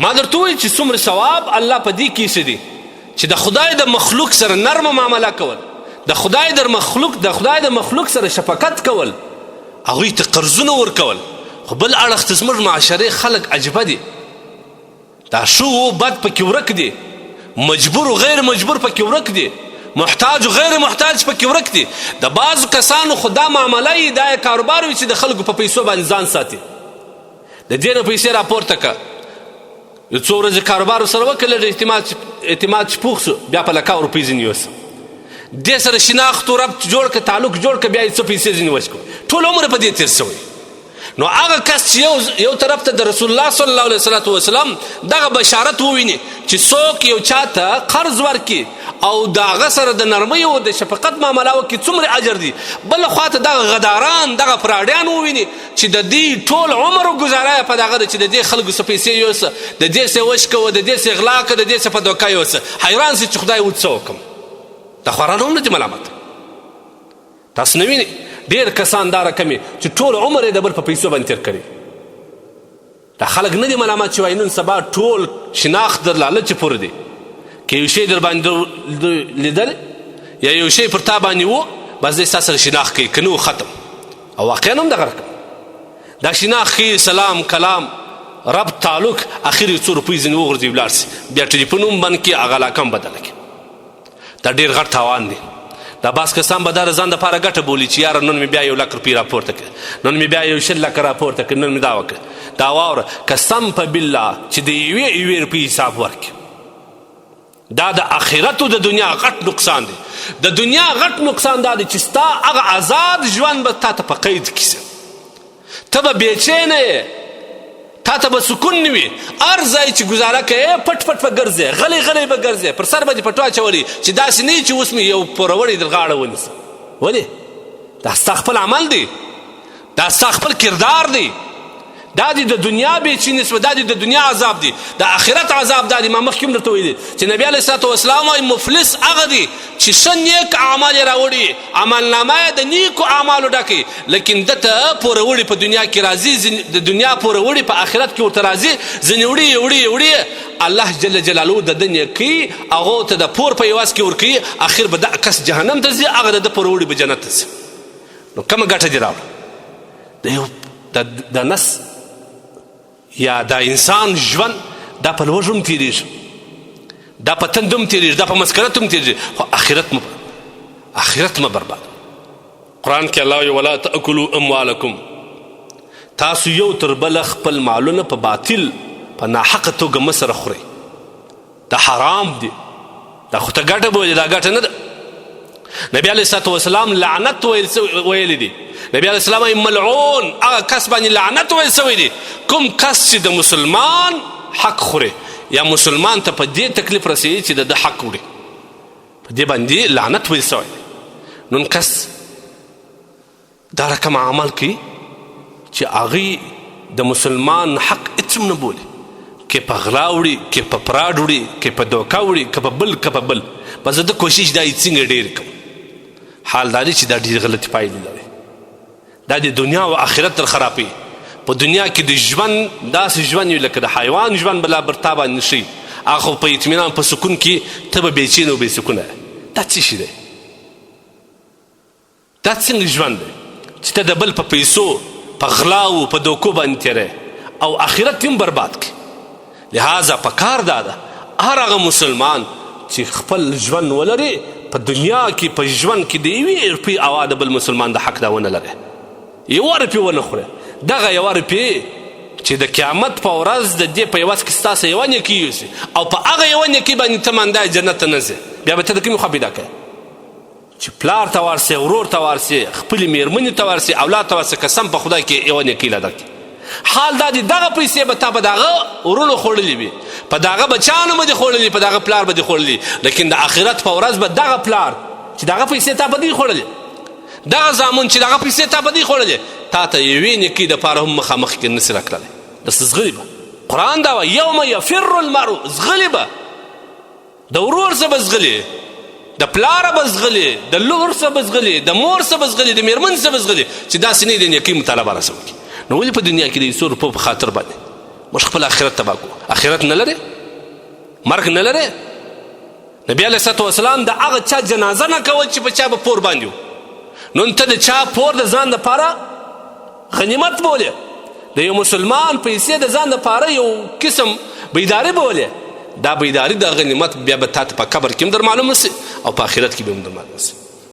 ما درته وایي چې څومره ثواب الله په دې کې څه دي چې د خدای د مخلوق سره نرمه معامله کول، د خدای د مخلوق سره شفقت کول، هغوی ته قرضونه ورکول. خو بل اړخ ته زموږ معاشرې خلک عجبه دي، دا ښه و بد پکې ورک دي، مجبور و غیر مجبور پکې ورک دي، محتاج و غیر محتاج پکې ورک دي. د بعضو کسانو خو دا معامله یې دا کاروبار وي چې د خلکو په پیسو باندې ځان ساتي. د دې نه پیسې راپورته که یو څو ورځې کاروبار سره وکړه، لږ اعتماد چې پوخ سو بیا په لکه روپۍ ځینې یوسه، دې سره شناخت و ربط جوړ که، تعلق جوړ که، بیا یې څه پیسې ځینې وشکړو، ټول عمر په دې تېر شوی. نو هغه کس چې یو طرف ته د رسول الله صلی الله علیه وسلم دغه بشارت وویني چې څوک یو چا ته قرض ورکړي او د هغه سره د نرمۍ او د شفقت معامله وکړي څومره اجر دي، بله خوا ته دغه غداران دغه پراډیان وویني چې د دې ټول عمر ګزاره په دغه ده چې د دې خلکو څه پیسې یوسه، د دې څه وشکوه، د دې څه اغلا که، د دې څه په دوکه یوسه. حیران سي چې خدای څه وکړم. دا خواران هم نه دي ملامت. تاسو نه وینئ ډېر کسان دا رقمې چې ټول عمر یې د بل په پیسو باندې تېر کړي. دا خلک نه دي ملامت چې وایي نن سبا ټول شناخت در لالچې پورې دی، که یو شی در باندې لیدل یا یو شی پر تا باندې و بس دی ستا سره شناخت کوي، که نه و ختم. او واقعا هم دغه رقم دا شناخت ښي سلام کلام رب تعلق اخر یو څو روپۍ ځینې وغورځي ولاړ سي، بیا ټلیفون هم بند کړي، هغه علاقه هم بدله کړي. دا ډېر غټ تاوان دی. دا بعض کسان به دا د ځان دپاره ګټه بولي چې یاره نن مې بیا 1 لک روپۍ راپورته کړه، نن مې بیا 1 لک راپورته کړه، نن مې دا وکړه. دا واوره قسم په بالله چې د یوې روپۍ حساب ورکړي، دا د آخرت او د دنیا غټ نقصان دی. د دنیا غټ نقصان دا دی چې ستا هغه آزاد ژوند به تا ته په قید کې سي، ته به بېچینه یې، تا ته به سکون نه وي، هر ځای چې ګزاره کوې پټ پټ به ګرځې، غلی غلی به ګرځې، پر سر به دې پټو اچولي چې داسې نه وي چې اوس مې یو پوروړی در غاړه ونیسه. ولې؟ دا ستا خپل عمل دی، دا ستا خپل کردار دی، دا دی د دنیا بېچینې سوه، دا دی د دنیا عذاب دی. د آخرت عذاب دا دی. ما مخکې هم درته ویلي چې نبي علیه صلات وسلام وایي مفلس هغه دی چې ښه نیک اعمال یې راوړي، عملنامه یې د نیکو اعمالو ډکوي، لیکن ده ته پوروړي په دنیا کې راځي، د دنیا پوروړي په آخرت کې ورته راځي، ځینې وړي الله جل جلاله د ده نیکي هغو ته د پور په عوض کې ورکوي، اخر به دغه کس جهنم ته ځي، هغه د ده پوروړي به جنت ته ځي. نو کومه ګټه دې راوړه؟ د نس یا دا انسان ژوند دا په لوږ هم تېرېږي، دا په تند هم تېرېږي، دا په مسکرت هم تېرېږي، خو آخرت مه برباد. قرآن کې الله وایي ولا تأکلوا اموالکم، تاسو یو تر بله خپل مالونه په باطل په ناحقه توګه مه سره خورئ. دا حرام دی، دا خو ته ګټه بولې، دا ګټه نه ده. نبي علیه صلات وسلام لعنت ویلی دی. نبی علیه السلام ملعون هغه کس باندې لعنت ویل سوی دی کوم کس چې د مسلمان حق خوري یا مسلمان ته په دې تکلیف رسوي چې د حق وړي، په دې باندې لعنت ویل سوی دی. نن کس دا رقم عمل کوي چې هغوی د مسلمان حق هېڅ هم نه بولي، که په غلا وړي، که په پراډ وړي، که په دوکه وړي، که په بل بس زه د کوشش دا یې څنګه ډېر کوم. حال دا دی چې دا ډېرې غلطې پایلې لري، دا د دنیا او آخرت تر خرابوي. په دنیا کې د ژوند داسې ژوند وي لکه د حیوان ژوند به لا بر تا باندې شي، هغه خو په اطمینان په سکون کې ته به بېچینه او بېسکونه. دا څه شي دی؟ دا څنګه ژوند دی چې ته د بل په پیسو په غلاو په دوکو باندې تېری او آخرت هم برباد کړي؟ لہذا په کار دا ده هر هغه مسلمان چې خپل ژوند ولري په دنیا کې په ژوند کې د یوې روپۍ اوا د بل مسلمان د حق دا ونه لري، یوه روپۍ ونه خوري. دغه یوه روپۍ چې د قیامت په ورځ د دې په عوض کې ستاسو یوه نیکي یوسي او په هغه یوه نیکي باندې ته ماندای جنت ته نه ځې، بیا به ته د کومې خوا پیدا کوې چې پلار ته ورسې، ورور ته ورسې، خپلې مېرمنې ته ورسې، اولاد ته ورسې، قسم په خدای کې یوه نیکي له درکړي. حال دا دی دغه پیسې به تا په دغه ورونو خوړلې وي، په دغه بچیانو به دې خوړلي، په دغه پلار به دې خوړلي، لیکن د آخرت په ورځ به دغه پلار چې دغه پیسې تا په دې خوړلې، دغه زامن چې دغه پیسې تا په دې خوړلې، تا ته یوې نیکۍ دپاره هم مخامخ کې نسي راکړلی. داسې زغلي به قرآن دا وایي یوم یفر المرء، زغلي به د ورور څه به زغلي، د پلاره به زغلي، د لور څه به زغلي، د مور څه به زغلي، د مېرمن څه به زغلي، چې داسې نه د نیکۍ مطالبه راسره وکړي. نو ولې په دنیا کې د 100 روپو په خاطر باندې موږ خپل آخرت تباه کړو. آخرت نه لرې، مرګ نه لرې. نبي علیه الصلاة والسلام د هغه چا جنازه نه کول چې په چا به پور باندې و. نن ته د چا پور د ځان دپاره غنیمت بولې، د یو مسلمان پیسې د ځان دپاره یو قسم بیداري بولې. دا بیداري د غنیمت بیا به تا ته په قبر کې هم در معلومه سي او په آخرت کې به هم در معلومه سي.